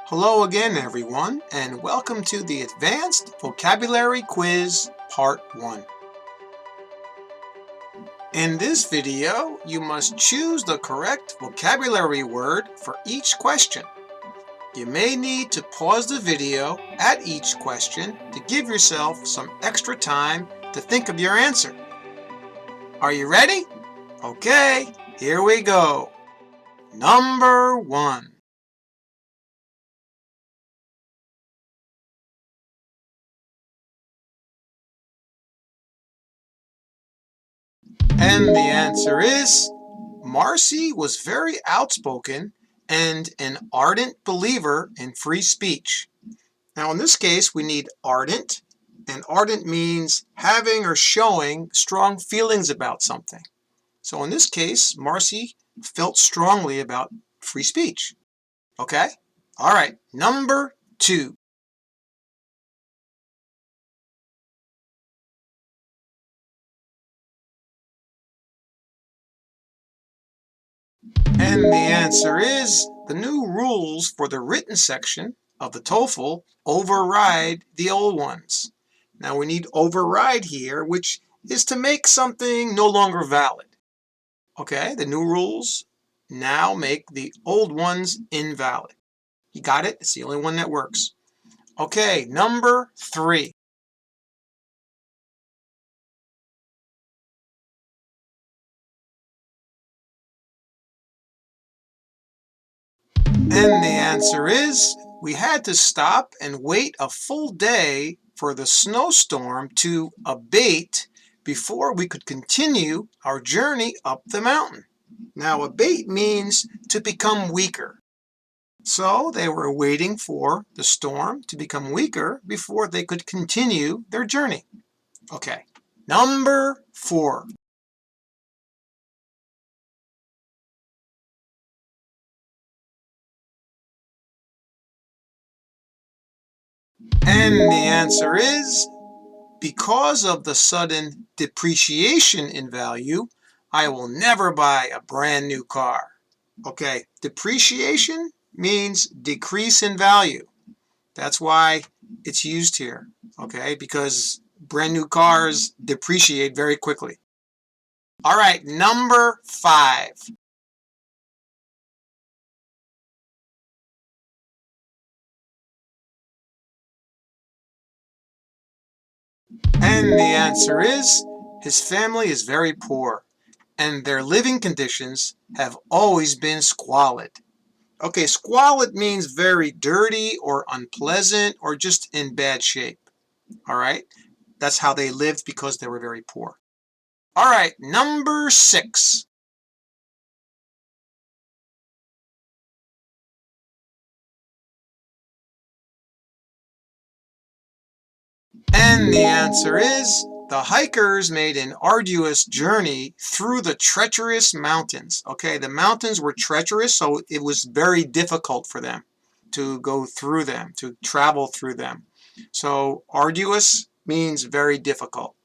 Hello again, everyone, and welcome to the Advanced Vocabulary Quiz Part 1. In this video, you must choose the correct vocabulary word for each question. You may need to pause the video at each question to give yourself some extra time to think of your answer. Are you ready? Okay, here we go. Number 1. And the answer is, Marcy was very outspoken and an ardent believer in free speech. Now in this case we need ardent, and ardent means having or showing strong feelings about something. So in this case, Marcy felt strongly about free speech. Okay? All right, number 2. And the answer is, the new rules for the written section of the TOEFL override the old ones. Now we need override here, which is to make something no longer valid. Okay, the new rules now make the old ones invalid. You got it? It's the only one that works. Okay, number 3. And the answer is, we had to stop and wait a full day for the snowstorm to abate before we could continue our journey up the mountain. Now, abate means to become weaker. So they were waiting for the storm to become weaker before they could continue their journey. Okay, number 4. And the answer is, because of the sudden depreciation in value, I will never buy a brand new car. Okay, depreciation means decrease in value. That's why it's used here, okay, because brand new cars depreciate very quickly. All right, number 5. And the answer is, his family is very poor, and their living conditions have always been squalid. Okay, squalid means very dirty or unpleasant or just in bad shape. All right, that's how they lived because they were very poor. All right, number 6. And the answer is, the hikers made an arduous journey through the treacherous mountains. Okay, the mountains were treacherous, so it was very difficult for them to go through them, to travel through them. So arduous means very difficult.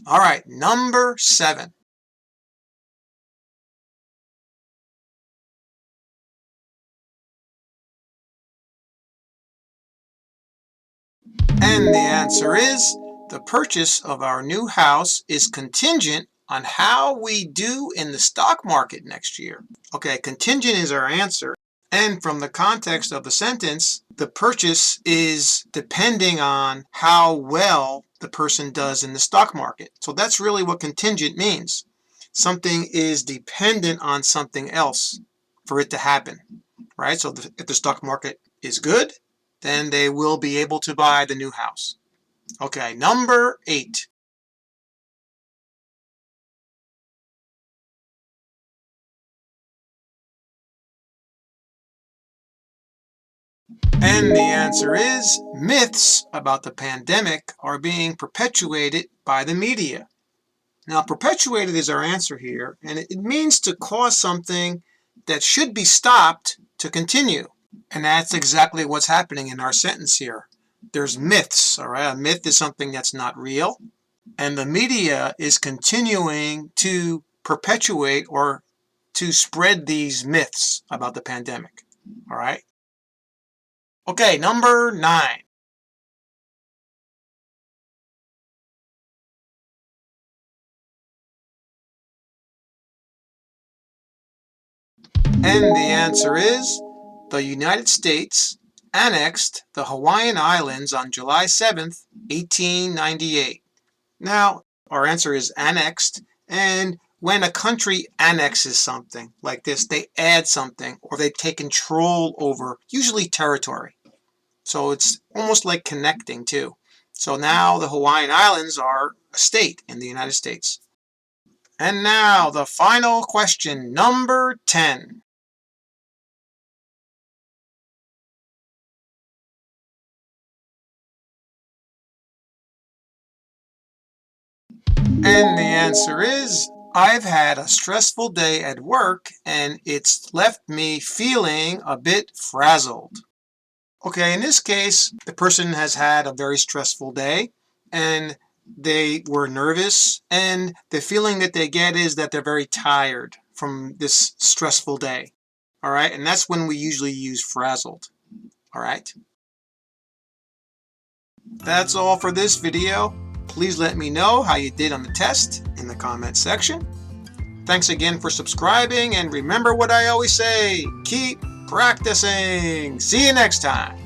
All right, number 7. And the answer is, the purchase of our new house is contingent on how we do in the stock market next year. Okay, contingent is our answer. And from the context of the sentence, the purchase is depending on how well the person does in the stock market. So that's really what contingent means. Something is dependent on something else for it to happen, right? So if the stock market is good, then they will be able to buy the new house. Okay, number 8. And the answer is, myths about the pandemic are being perpetuated by the media. Now, perpetuated is our answer here, and it means to cause something that should be stopped to continue. And that's exactly what's happening in our sentence here. There's myths, all right? A myth is something that's not real, and the media is continuing to perpetuate or to spread these myths about the pandemic, all right? Okay, number 9. And the answer is the United States annexed the Hawaiian Islands on July 7th, 1898. Now, our answer is annexed, and when a country annexes something like this, they add something or they take control over, usually territory. So it's almost like connecting too. So now the Hawaiian Islands are a state in the United States. And now the final question, number 10. And the answer is, I've had a stressful day at work and it's left me feeling a bit frazzled. Okay, in this case, the person has had a very stressful day and they were nervous, and the feeling that they get is that they're very tired from this stressful day. All right, and that's when we usually use frazzled. All right. That's all for this video. Please let me know how you did on the test in the comment section. Thanks again for subscribing, and remember what I always say, keep practicing. See you next time.